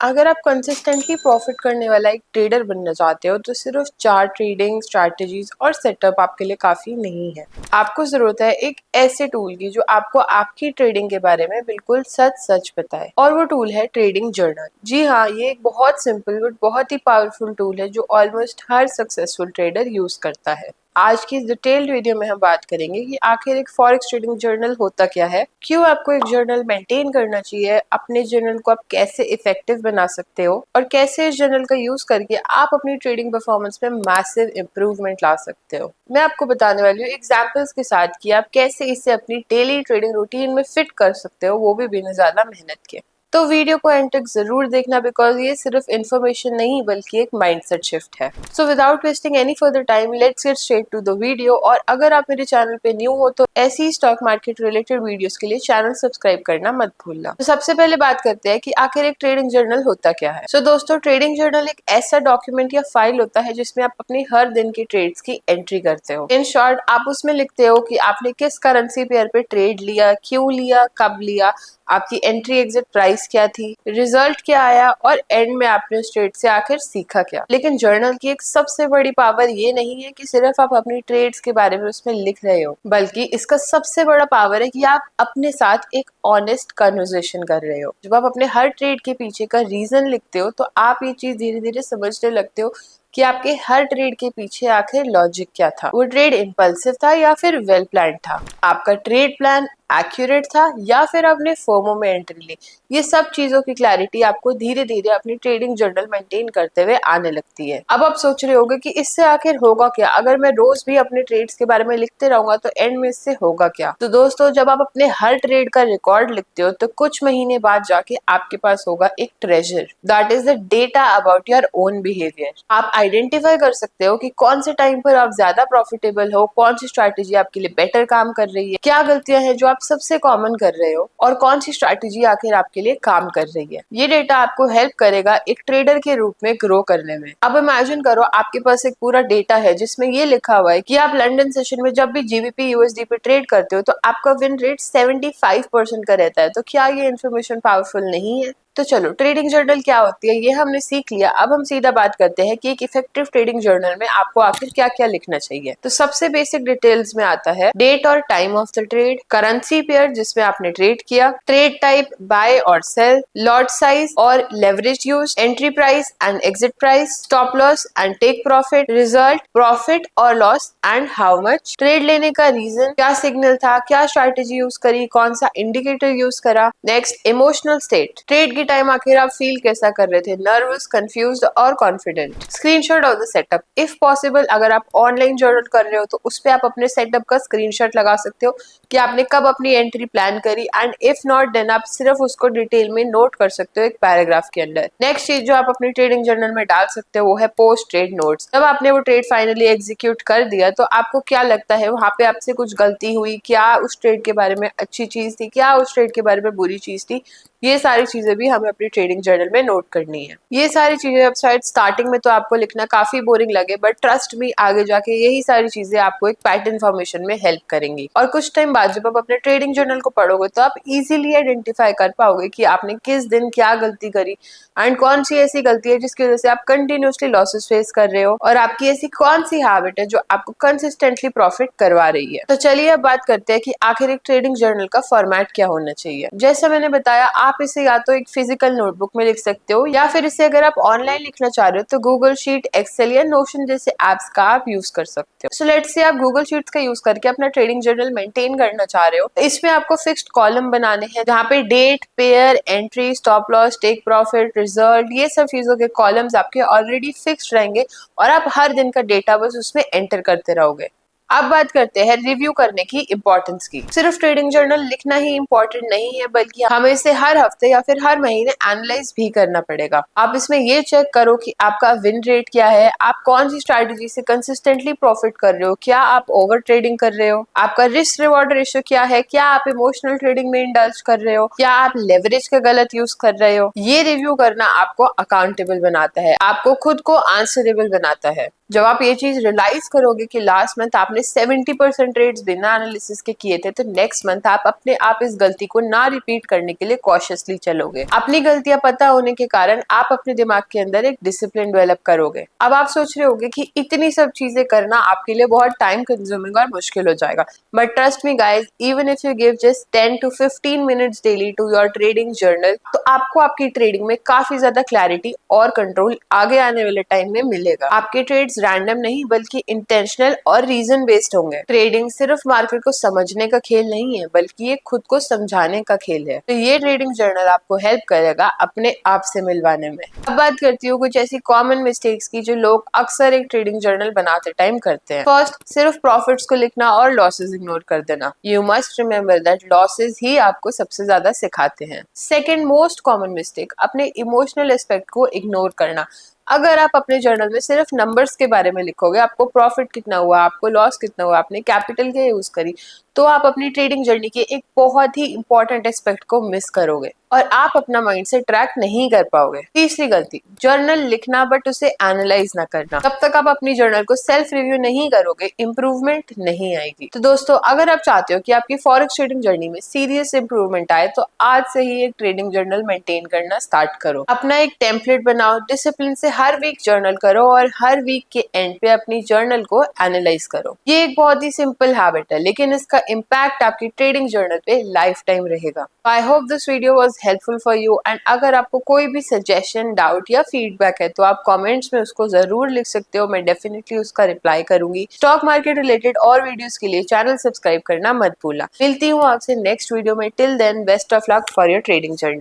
अगर आप consistently profit करने वाला एक ट्रेडर बनना चाहते हो तो सिर्फ चार्ट ट्रेडिंग स्ट्रैटेजीज और सेटअप आपके लिए काफी नहीं है। आपको जरूरत है एक ऐसे टूल की जो आपको आपकी ट्रेडिंग के बारे में बिल्कुल सच सच बताए, और वो टूल है ट्रेडिंग जर्नल। जी हाँ, ये एक बहुत सिंपल बट बहुत ही पावरफुल टूल है जो ऑलमोस्ट हर सक्सेसफुल ट्रेडर यूज करता है। आज की इस डिटेल्ड वीडियो में हम बात करेंगे कि आखिर एक फॉरेक्स ट्रेडिंग जर्नल होता क्या है, क्यों आपको एक जर्नल मेंटेन करना चाहिए, अपने जर्नल को आप कैसे इफेक्टिव बना सकते हो और कैसे इस जर्नल का यूज करके आप अपनी ट्रेडिंग परफॉर्मेंस में मैसिव इंप्रूवमेंट ला सकते हो। मैं आपको बताने वाली हूँ एग्जांपल्स के साथ कि आप कैसे इसे अपनी डेली ट्रेडिंग रूटीन में फिट कर सकते हो, वो भी बिना ज्यादा मेहनत के। तो वीडियो को एंड तक जरूर देखना, बिकॉज ये सिर्फ इन्फॉर्मेशन नहीं बल्कि एक माइंडसेट शिफ्ट है। So without wasting any further time, let's get straight to the video. और अगर आप मेरे चैनल पे न्यू हो तो ऐसी स्टॉक मार्केट रिलेटेड वीडियोस के लिए चैनल सब्सक्राइब करना मत भूलना। तो सबसे पहले बात करते हैं कि आखिर एक ट्रेडिंग जर्नल होता क्या है। दोस्तों, ट्रेडिंग जर्नल एक ऐसा डॉक्यूमेंट या फाइल होता है जिसमें आप अपनी हर दिन की ट्रेड्स की एंट्री करते हो। इन शॉर्ट, आप उसमें लिखते हो कि आपने किस करेंसी पेयर पे ट्रेड लिया, क्यों लिया, कब लिया, आपकी एंट्री एग्जिट प्राइस क्या थी, रिजल्ट क्या आया और एंड में आपने उस ट्रेड से आखिर सीखा क्या। लेकिन जर्नल की एक सबसे बड़ी पावर ये नहीं है कि सिर्फ आप अपनी ट्रेड्स के बारे में उसमें लिख रहे हो, बल्कि इसका सबसे बड़ा पावर है कि आप अपने साथ एक ऑनेस्ट कन्वर्सेशन कर रहे हो। जब आप अपने हर ट्रेड के पीछे का रीजन लिखते हो तो आप ये चीज धीरे धीरे समझने लगते हो कि आपके हर ट्रेड के पीछे आखिर लॉजिक क्या था। वो ट्रेड इम्पल्सिव था या फिर वेल प्लान था, आपका ट्रेड प्लान एक्यूरेट था या फिर आपने फोमो में एंट्री ली। ये सब चीजों की क्लैरिटी आपको धीरे धीरे अपनी ट्रेडिंग जर्नल मेंटेन करते हुए आने लगती है। अब आप सोच रहे होंगे कि इससे आखिर होगा क्या, अगर मैं रोज भी अपने ट्रेड्स के बारे में लिखते रहूंगा तो एंड में इससे होगा क्या। तो दोस्तों, जब आप अपने हर ट्रेड का रिकॉर्ड लिखते हो तो कुछ महीने बाद जाके आपके पास होगा एक treasure, that is the data about your own behaviour. आप आइडेंटिफाई कर सकते हो कि कौन से टाइम पर आप ज्यादा प्रॉफिटेबल हो, कौन सी स्ट्रैटेजी आपके लिए बेटर काम कर रही है, क्या गलतियां हैं जो आप सबसे कॉमन कर रहे हो और कौन सी स्ट्रैटेजी आखिर आपके लिए काम कर रही है। ये डेटा आपको हेल्प करेगा एक ट्रेडर के रूप में ग्रो करने में। अब इमेजिन करो आपके पास एक पूरा डेटा है जिसमें ये लिखा हुआ है कि आप लंदन सेशन में जब भी जीबीपी यूएसडी पे ट्रेड करते हो तो आपका विन रेट 75% का रहता है। तो क्या ये इन्फॉर्मेशन पावरफुल नहीं है? तो चलो, ट्रेडिंग जर्नल क्या होती है ये हमने सीख लिया। अब हम सीधा बात करते हैं कि एक इफेक्टिव ट्रेडिंग जर्नल में आपको आखिर क्या क्या लिखना चाहिए। तो सबसे बेसिक डिटेल्स में आता है डेट और time of the trade, currency pair जिसमें आपने ट्रेड किया, ट्रेड टाइप बाय और सेल, लॉट साइज और leverage use, entry price and exit price, stop loss and take profit, result, profit और loss and how much, trade लेने का reason, क्या signal था, क्या स्ट्रैटेजी यूज करी, कौन सा इंडिकेटर यूज करा। Next, emotional state, trade time आखिर आप फील कैसा कर रहे थे, नर्वस, कंफ्यूज्ड और confident. Screenshot of the setup, if possible अगर आप ऑनलाइन जर्नल कर रहे हो तो उस पे आप अपने सेटअप का स्क्रीनशॉट लगा सकते हो कि आपने कब अपनी एंट्री प्लान करी, एंड इफ नॉट देन आप सिर्फ उसको डिटेल में नोट कर सकते हो एक पैराग्राफ के अंदर। नेक्स्ट चीज जो आप अपनी ट्रेडिंग जर्नल में डाल सकते हो वो है पोस्ट ट्रेड नोट्स। जब आपने वो ट्रेड फाइनली एग्जीक्यूट कर दिया तो आपको क्या लगता है वहां पे आपसे कुछ गलती हुई, क्या उस ट्रेड के बारे में अच्छी चीज थी, क्या उस ट्रेड के बारे में बुरी चीज थी। ये सारी चीजें भी हमें अपनी ट्रेडिंग जर्नल में नोट करनी है। ये सारी चीजें अब शायद स्टार्टिंग में तो आपको लिखना काफी बोरिंग लगे, बट ट्रस्ट मी, आगे जाके यही सारी चीजें आपको एक पैटर्न फॉर्मेशन में हेल्प करेंगी। और कुछ टाइम बाद जब आप अपने ट्रेडिंग जर्नल को पढ़ोगे तो आप इजीली आइडेंटिफाई कर पाओगे कि आपने किस दिन क्या गलती करी एंड कौन सी ऐसी गलती है जिसकी वजह से आप कंटिन्यूसली लॉसेस फेस कर रहे हो, और आपकी ऐसी कौन सी हैबिट है जो आपको कंसिस्टेंटली प्रॉफिट करवा रही है। तो चलिए अब बात करते हैं कि आखिर एक ट्रेडिंग जर्नल का फॉर्मेट क्या होना चाहिए। जैसा मैंने बताया, आप इसे या तो एक फिजिकल नोटबुक में लिख सकते हो या फिर इसे अगर आप ऑनलाइन लिखना चाह रहे हो तो गूगल शीट, एक्सेल या नोशन जैसे एप्स का आप यूज कर सकते हो। सो लेट्स से आप गूगल शीट्स का यूज करके अपना ट्रेडिंग जर्नल मेंटेन करना चाह रहे हो। इसमें आपको फिक्स्ड कॉलम बनाने हैं जहाँ पे date, pair, entry, stop loss, take profit, result, ये सब चीजों के कॉलम्स आपके ऑलरेडी फिक्स्ड रहेंगे और आप हर दिन का डेटा बस उसमें एंटर करते रहोगे। अब बात करते हैं रिव्यू करने की इम्पोर्टेंस की। सिर्फ ट्रेडिंग जर्नल लिखना ही इम्पोर्टेंट नहीं है, बल्कि हमें इसे हर हफ्ते या फिर हर महीने एनालाइज भी करना पड़ेगा। आप इसमें ये चेक करो कि आपका विन रेट क्या है, आप कौन सी स्ट्रैटेजी से कंसिस्टेंटली प्रॉफिट कर रहे हो, क्या आप ओवर ट्रेडिंग कर रहे हो, आपका रिस्क रिवॉर्ड रेशियो क्या है, क्या आप इमोशनल ट्रेडिंग में इंडल्ज कर रहे हो, क्या आप लेवरेज का गलत यूज कर रहे हो। ये रिव्यू करना आपको अकाउंटेबल बनाता है, आपको खुद को आंसरेबल बनाता है। जब आप ये चीज रियलाइज करोगे कि लास्ट मंथ आपने 70% ट्रेड्स बिना एनालिसिस के किए थे, तो नेक्स्ट मंथ आप अपने आप इस गलती को ना रिपीट करने के लिए कॉशियसली चलोगे। अपनी गलतियां पता होने के कारण आप अपने दिमाग के अंदर एक डिसिप्लिन डेवलप करोगे। अब आप सोच रहे होगे कि इतनी सब चीजें करना आपके लिए बहुत टाइम कंज्यूमिंग और मुश्किल हो जाएगा, but trust me guys, even if you give just 10 to 15 minutes daily to your trading journal, तो आपको आपकी ट्रेडिंग में काफी ज्यादा क्लैरिटी और कंट्रोल आगे आने वाले टाइम में मिलेगा। आपके ट्रेड्स रैंडम नहीं बल्कि इंटेंशनल और रीजन बेस्ड होंगे। ट्रेडिंग सिर्फ मार्केट को समझने का खेल नहीं है, बल्कि ये खुद को समझाने का खेल है। तो ये ट्रेडिंग जर्नल आपको हेल्प करेगा अपने आप से मिलवाने में। अब बात करती हूँ कुछ ऐसी कॉमन मिस्टेक्स की जो लोग अक्सर एक ट्रेडिंग जर्नल बनाते टाइम करते हैं। फर्स्ट, सिर्फ प्रॉफिट्स को लिखना और लॉसेस इग्नोर कर देना। You must remember that losses ही आपको सबसे ज्यादा सिखाते हैं। सेकेंड मोस्ट कॉमन मिस्टेक, अपने इमोशनल एस्पेक्ट को इग्नोर करना। अगर आप अपने जर्नल में सिर्फ नंबर्स के बारे में लिखोगे, आपको प्रॉफिट कितना हुआ, आपको लॉस कितना हुआ, आपने कैपिटल क्या यूज करी, तो आप अपनी ट्रेडिंग जर्नी के एक बहुत ही इंपॉर्टेंट एस्पेक्ट को मिस करोगे और आप अपना माइंड से ट्रैक नहीं कर पाओगे। तीसरी गलती, जर्नल लिखना बट उसे एनालाइज ना करना। तब तक आप अपनी जर्नल को सेल्फ रिव्यू नहीं करोगे, इंप्रूवमेंट नहीं आएगी। तो दोस्तों, अगर आप चाहते हो कि आपकी फॉरेक्स ट्रेडिंग जर्नी में सीरियस इंप्रूवमेंट आए, तो आज से ही एक ट्रेडिंग जर्नल मेंटेन करना स्टार्ट करो। अपना एक टेम्पलेट बनाओ, डिसिप्लिन से हर वीक जर्नल करो और हर वीक के एंड पे अपनी जर्नल को एनालाइज करो। ये एक बहुत ही सिंपल हैबिट है, लेकिन इसका इम्पैक्ट आपकी ट्रेडिंग जर्नल पे लाइफ टाइम रहेगा। I hope this video was helpful for you, and अगर आपको कोई भी सजेशन, डाउट या फीडबैक है तो आप कमेंट्स में उसको जरूर लिख सकते हो। मैं डेफिनेटली उसका रिप्लाई करूंगी। स्टॉक मार्केट रिलेटेड और वीडियोस के लिए चैनल सब्सक्राइब करना मत भूलना। मिलती हूँ आपसे नेक्स्ट वीडियो में। Till then, best of luck for your trading journey.